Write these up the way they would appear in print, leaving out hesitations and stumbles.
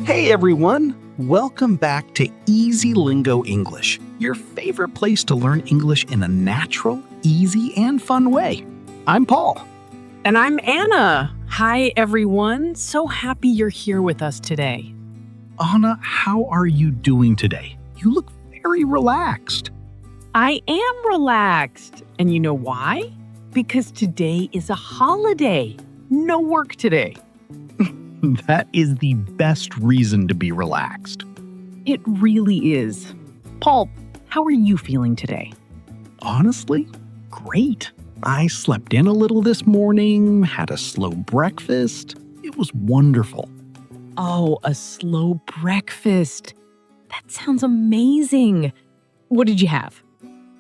Hey everyone! Welcome back to EasyLingo English, your favorite place to learn English in a natural, easy, and fun way. I'm Paul. And I'm Anna. Hi, everyone. So happy you're here with us today. Anna, how are you doing today? You look very relaxed. I am relaxed. And you know why? Because today is a holiday. No work today. That is the best reason to be relaxed. It really is. Paul, how are you feeling today? Honestly, great. I slept in a little this morning, had a slow breakfast. It was wonderful. Oh, a slow breakfast. That sounds amazing. What did you have?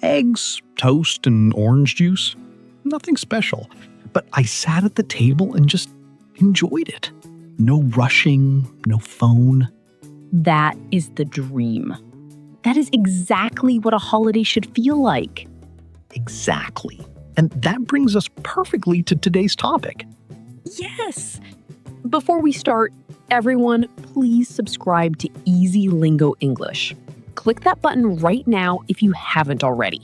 Eggs, toast, and orange juice. Nothing special, but I sat at the table and just enjoyed it. No rushing, no phone. That is the dream. That is exactly what a holiday should feel like. Exactly. And that brings us perfectly to today's topic. Yes! Before we start, everyone, please subscribe to EasyLingo English. Click that button right now if you haven't already.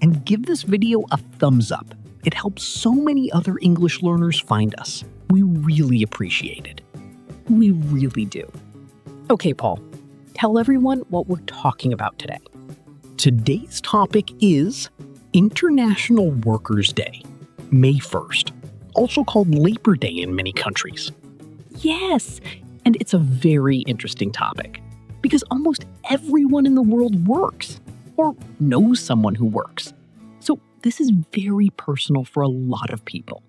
And give this video a thumbs up. It helps so many other English learners find us. We really appreciate it. We really do. Okay, Paul, tell everyone what we're talking about today. Today's topic is International Workers' Day, May 1st, also called Labor Day in many countries. Yes, and it's a very interesting topic because almost everyone in the world works or knows someone who works. So this is very personal for a lot of people.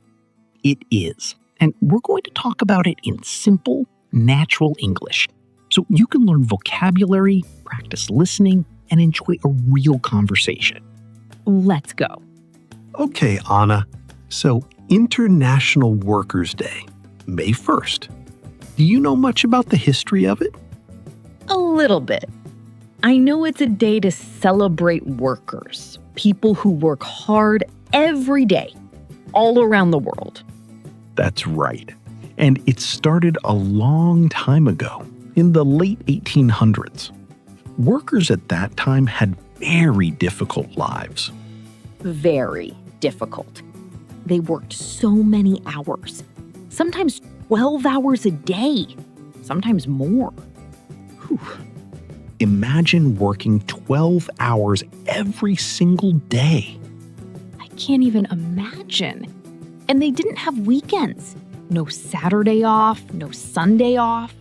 It is. And we're going to talk about it in simple, natural English. So you can learn vocabulary, practice listening, and enjoy a real conversation. Let's go. Okay, Anna. So International Workers' Day, May 1st. Do you know much about the history of it? A little bit. I know it's a day to celebrate workers, people who work hard every day, all around the world. That's right. And it started a long time ago, in the late 1800s. Workers at that time had very difficult lives. Very difficult. They worked so many hours, sometimes 12 hours a day, sometimes more. Whew. Imagine working 12 hours every single day. I can't even imagine. And they didn't have weekends. No Saturday off, no Sunday off.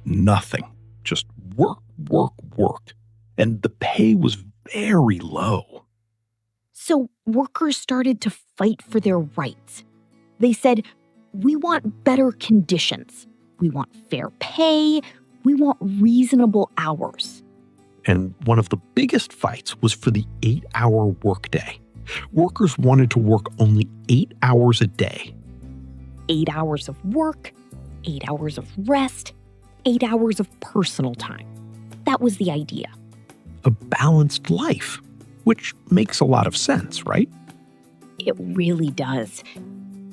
Nothing. Just work, work, work. And the pay was very low. So workers started to fight for their rights. They said, we want better conditions. We want fair pay. We want reasonable hours. And one of the biggest fights was for the 8-hour workday. Workers wanted to work only 8 hours a day. 8 hours of work, 8 hours of rest, 8 hours of personal time. That was the idea. A balanced life, which makes a lot of sense, right? It really does.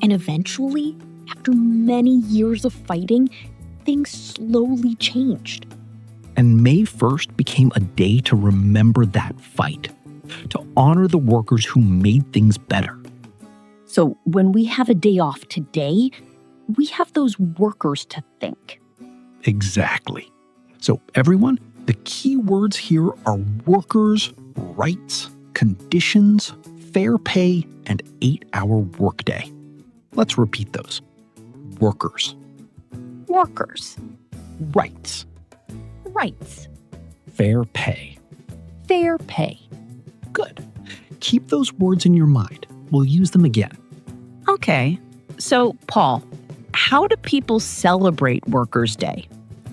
And eventually, after many years of fighting, things slowly changed. And May 1st became a day to remember that fight, to honor the workers who made things better. So when we have a day off today, we have those workers to thank. Exactly. So everyone, the key words here are workers, rights, conditions, fair pay, and 8-hour workday. Let's repeat those. Workers. Workers. Rights. Rights. Fair pay. Fair pay. Good. Keep those words in your mind. We'll use them again. Okay. So, Paul, how do people celebrate Workers' Day?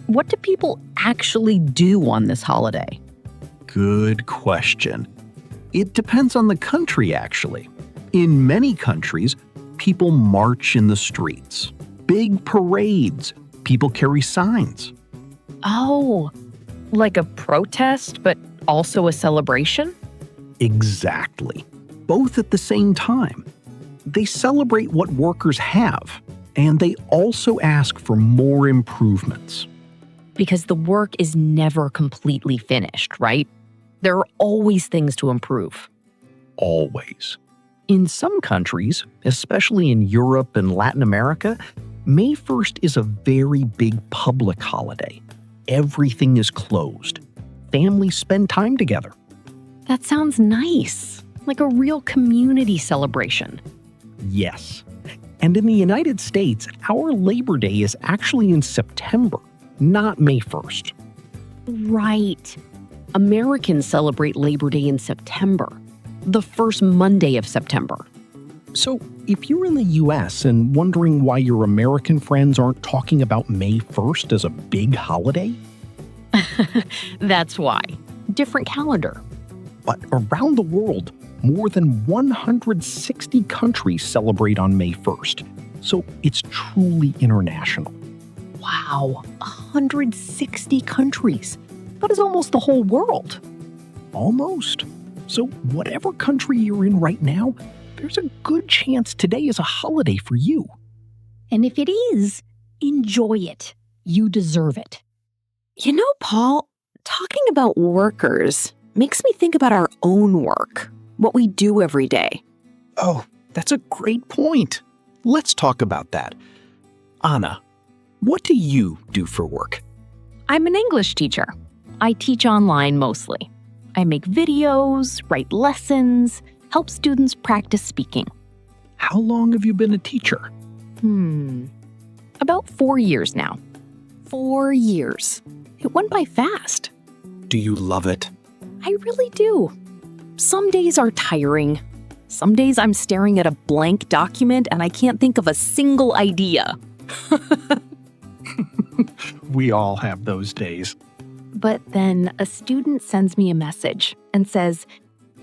What do people actually do on this holiday? Good question. It depends on the country, actually. In many countries, people march in the streets. Big parades. People carry signs. Oh, like a protest, but also a celebration? Exactly. Both at the same time. They celebrate what workers have, and they also ask for more improvements. Because the work is never completely finished, right? There are always things to improve. Always. In some countries, especially in Europe and Latin America, May 1st is a very big public holiday. Everything is closed. Families spend time together. That sounds nice, like a real community celebration. Yes. And in the United States, our Labor Day is actually in September, not May 1st. Right. Americans celebrate Labor Day in September, the first Monday of September. So, if you're in the US and wondering why your American friends aren't talking about May 1st as a big holiday, That's why. Different calendar. but around the world, more than 160 countries celebrate on May 1st. So, it's truly international. Wow, 160 countries. That is almost the whole world. Almost. So, whatever country you're in right now, there's a good chance today is a holiday for you. And if it is, enjoy it. You deserve it. You know, Paul, talking about workers makes me think about our own work, what we do every day. Oh, that's a great point. Let's talk about that. Anna, what do you do for work? I'm an English teacher. I teach online mostly. I make videos, write lessons, help students practice speaking. How long have you been a teacher? About 4 years now. 4 years. It went by fast. Do you love it? I really do. Some days are tiring. Some days I'm staring at a blank document and I can't think of a single idea. We all have those days. But then a student sends me a message and says,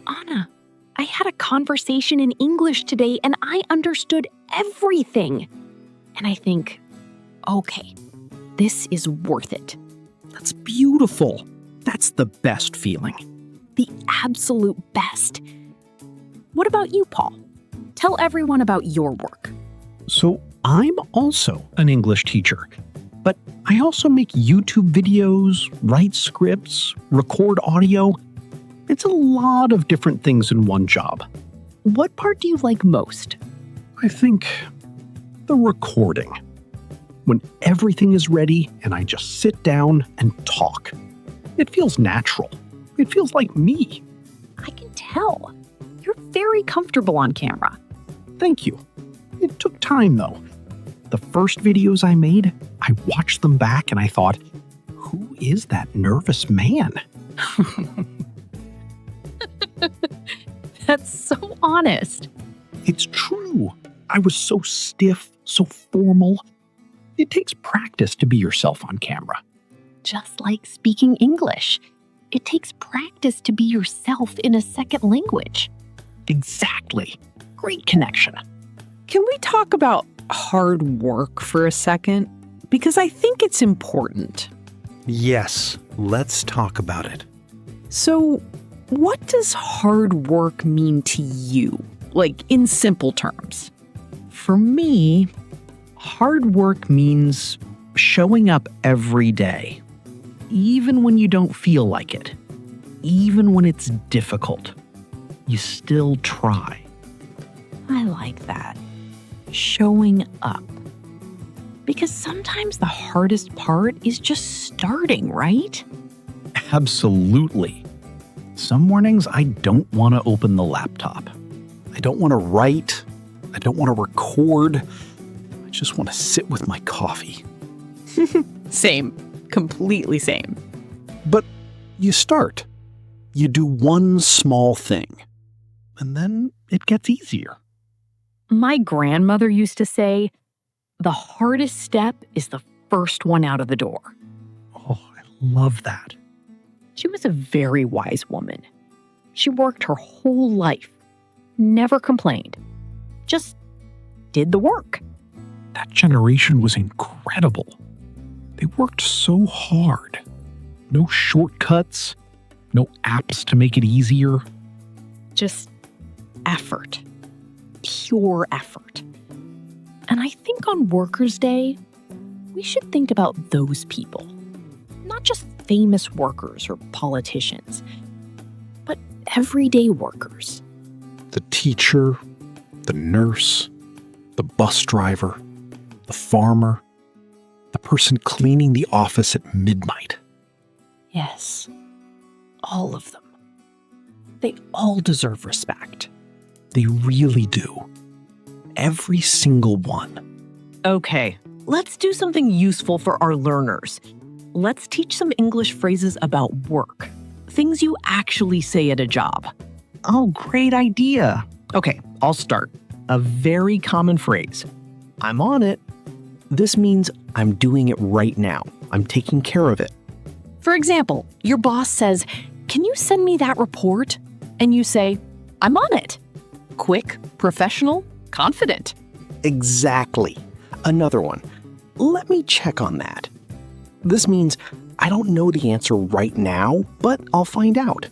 Anna, I had a conversation in English today and I understood everything. And I think, okay, this is worth it. That's beautiful. That's the best feeling. The absolute best. What about you, Paul? Tell everyone about your work. So, I'm also an English teacher, but I also make YouTube videos, write scripts, record audio. It's a lot of different things in one job. What part do you like most? I think the recording. When everything is ready and I just sit down and talk. It feels natural. It feels like me. I can tell. You're very comfortable on camera. Thank you. It took time, though. The first videos I made, I watched them back and I thought, who is that nervous man? That's so honest. It's true. I was so stiff, so formal. It takes practice to be yourself on camera. Just like speaking English. It takes practice to be yourself in a second language. Exactly. Great connection. Can we talk about hard work for a second? Because I think it's important. Yes, let's talk about it. So, what does hard work mean to you? Like, in simple terms. For me, hard work means showing up every day, even when you don't feel like it, even when it's difficult. You still try. I like that. Showing up. Because sometimes the hardest part is just starting, right? Absolutely. Some mornings I don't want to open the laptop. I don't want to write. I don't want to record. I just want to sit with my coffee. Same. Completely same. But you start. You do one small thing. And then it gets easier. My grandmother used to say, the hardest step is the first one out of the door. Oh, I love that. She was a very wise woman. She worked her whole life, never complained, just did the work. That generation was incredible. They worked so hard. No shortcuts, no apps to make it easier. Just effort, pure effort. And I think on Workers' Day, we should think about those people. just famous workers or politicians, but everyday workers. The teacher, the nurse, the bus driver, the farmer, the person cleaning the office at midnight. Yes, all of them. They all deserve respect. They really do. Every single one. Okay, let's do something useful for our learners. Let's teach some English phrases about work, things you actually say at a job. Oh, great idea. Okay, I'll start. A very common phrase. I'm on it. This means I'm doing it right now. I'm taking care of it. For example, your boss says, "Can you send me that report?" And you say, "I'm on it." Quick, professional, confident. Exactly. Another one. Let me check on that. This means I don't know the answer right now, but I'll find out.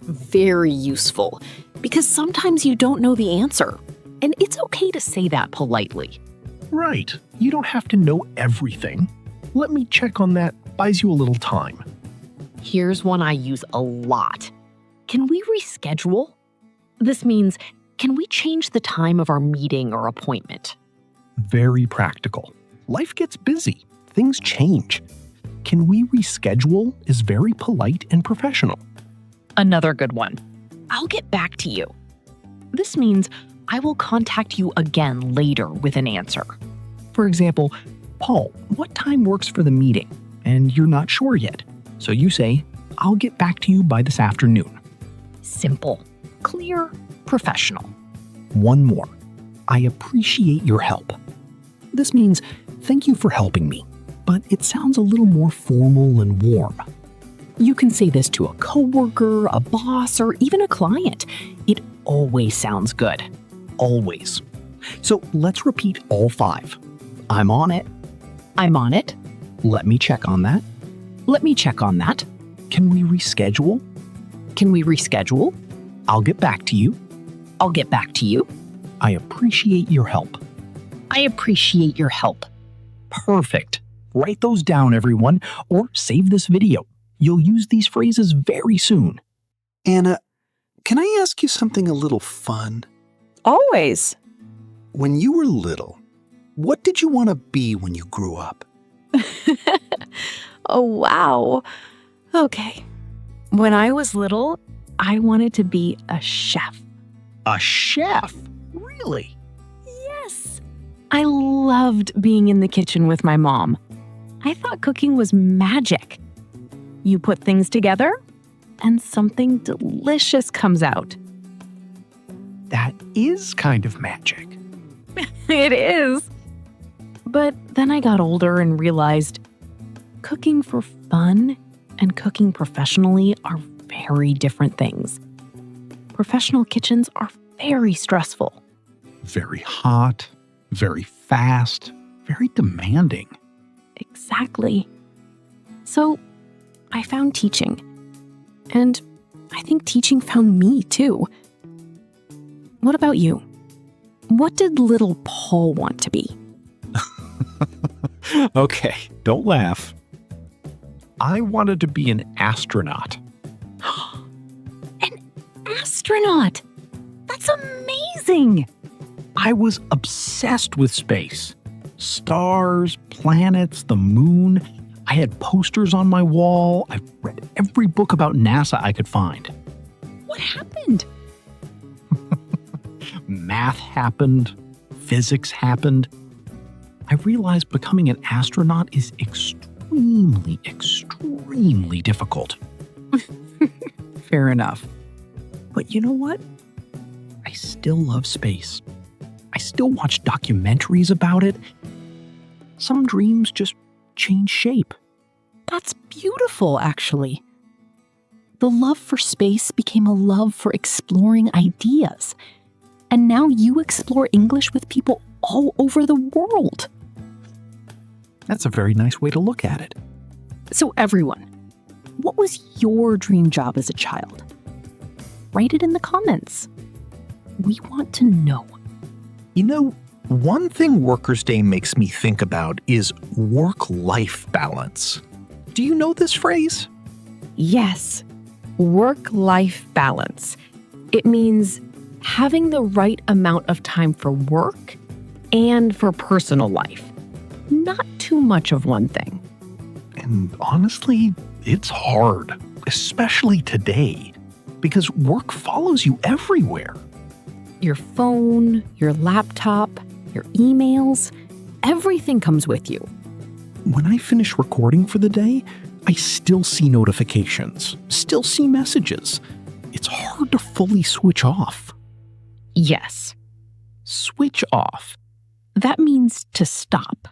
Very useful, because sometimes you don't know the answer, and it's okay to say that politely. Right. You don't have to know everything. Let me check on that buys you a little time. Here's one I use a lot. Can we reschedule? This means, can we change the time of our meeting or appointment? Very practical. Life gets busy. Things change. Can we reschedule is very polite and professional. Another good one. I'll get back to you. This means I will contact you again later with an answer. For example, Paul, what time works for the meeting? And you're not sure yet. So you say, I'll get back to you by this afternoon. Simple, clear, professional. One more. I appreciate your help. This means thank you for helping me, but it sounds a little more formal and warm. You can say this to a coworker, a boss, or even a client. It always sounds good. Always. So let's repeat all 5. I'm on it. I'm on it. Let me check on that. Let me check on that. Can we reschedule? Can we reschedule? I'll get back to you. I'll get back to you. I appreciate your help. I appreciate your help. Perfect. Write those down, everyone, or save this video. You'll use these phrases very soon. Anna, can I ask you something a little fun? Always. When you were little, what did you want to be when you grew up? Oh, wow. Okay. When I was little, I wanted to be a chef. A chef? Really? Yes. I loved being in the kitchen with my mom. I thought cooking was magic. You put things together, and something delicious comes out. That is kind of magic. It is. But then I got older and realized cooking for fun and cooking professionally are very different things. Professional kitchens are very stressful. Very hot, very fast, very demanding. Exactly. So I found teaching. And I think teaching found me too. What about you? What did little Paul want to be? Okay, don't laugh. I wanted to be an astronaut. An astronaut! That's amazing! I was obsessed with space. Stars, planets, the moon. I had posters on my wall. I read every book about NASA I could find. What happened? Math happened. Physics happened. I realized becoming an astronaut is extremely, extremely difficult. Fair enough. But you know what? I still love space. I still watch documentaries about it. Some dreams just change shape. That's beautiful, actually. The love for space became a love for exploring ideas. And now you explore English with people all over the world. That's a very nice way to look at it. So everyone, what was your dream job as a child? Write it in the comments. We want to know. You know, one thing Workers' Day makes me think about is work-life balance. Do you know this phrase? Yes, work-life balance. It means having the right amount of time for work and for personal life. Not too much of one thing. And honestly, it's hard, especially today, because work follows you everywhere. Your phone, your laptop, your emails, everything comes with you. When I finish recording for the day, I still see notifications, still see messages. It's hard to fully switch off. Yes, Switch off. that means to stop,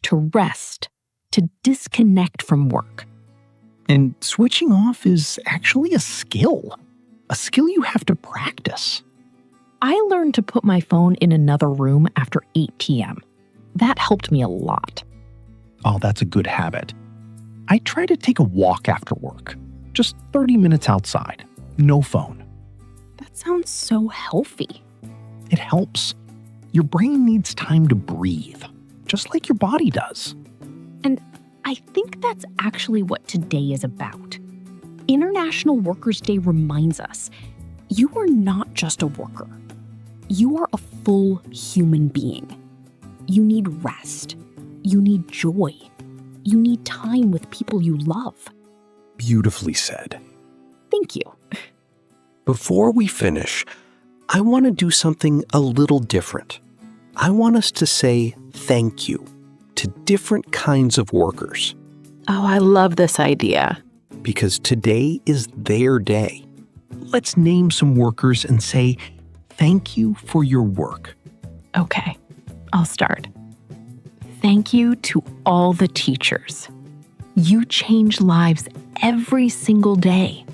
to rest, to disconnect from work. And switching off is actually a skill you have to practice. I learned to put my phone in another room after 8 p.m. That helped me a lot. Oh, that's a good habit. I try to take a walk after work, just 30 minutes outside, no phone. That sounds so healthy. It helps. Your brain needs time to breathe, just like your body does. And I think that's actually what today is about. International Workers' Day reminds us you are not just a worker. You are a full human being. You need rest. You need joy. You need time with people you love. Beautifully said. Thank you. Before we finish, I want to do something a little different. I want us to say thank you to different kinds of workers. Oh, I love this idea. Because today is their day. Let's name some workers and say, thank you for your work. Okay, I'll start. Thank you to all the teachers. You change lives every single day,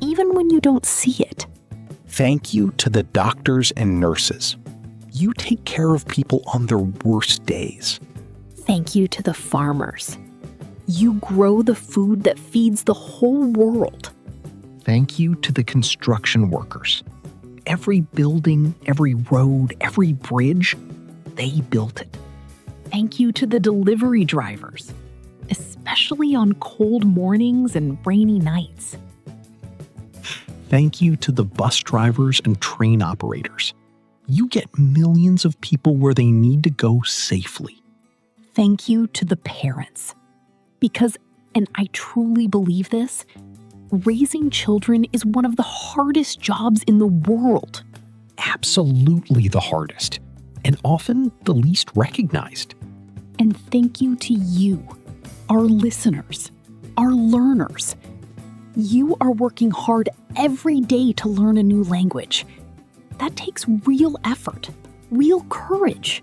even when you don't see it. Thank you to the doctors and nurses. You take care of people on their worst days. Thank you to the farmers. You grow the food that feeds the whole world. Thank you to the construction workers. Every building, every road, every bridge, they built it. Thank you to the delivery drivers, especially on cold mornings and rainy nights. Thank you to the bus drivers and train operators. You get millions of people where they need to go safely. Thank you to the parents. Because, and I truly believe this, raising children is one of the hardest jobs in the world. Absolutely the hardest, and often the least recognized. And thank you to you, our listeners, our learners. You are working hard every day to learn a new language. That takes real effort, real courage.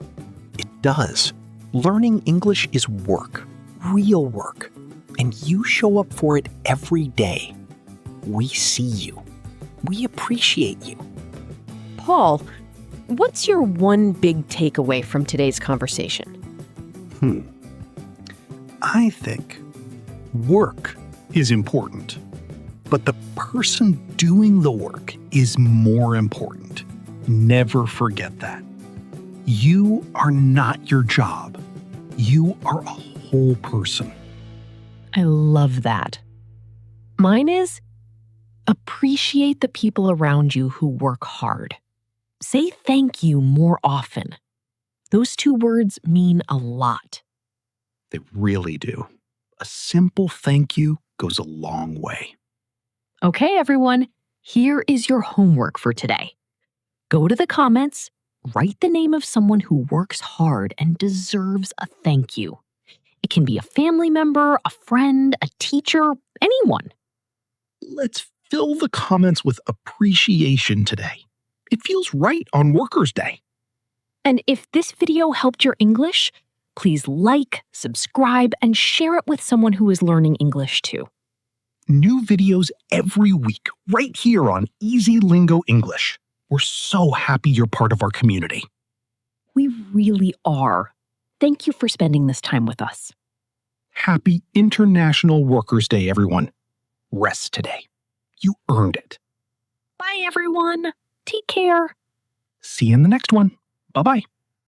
It does. Learning English is work, real work, and you show up for it every day. We see you. We appreciate you. Paul, what's your one big takeaway from today's conversation? I think work is important, but the person doing the work is more important. Never forget that. You are not your job. You are a whole person. I love that. Mine is appreciate the people around you who work hard. Say thank you more often. Those two words mean a lot. They really do. A simple thank you goes a long way. Okay, everyone, here is your homework for today. Go to the comments, write the name of someone who works hard and deserves a thank you. It can be a family member, a friend, a teacher, anyone. Let's fill the comments with appreciation today. It feels right on Workers' Day. And if this video helped your English, please like, subscribe, and share it with someone who is learning English too. New videos every week, right here on EasyLingo English. We're so happy you're part of our community. We really are. Thank you for spending this time with us. Happy International Workers' Day, everyone. Rest today. You earned it. Bye, everyone. Take care. See you in the next one. Bye-bye.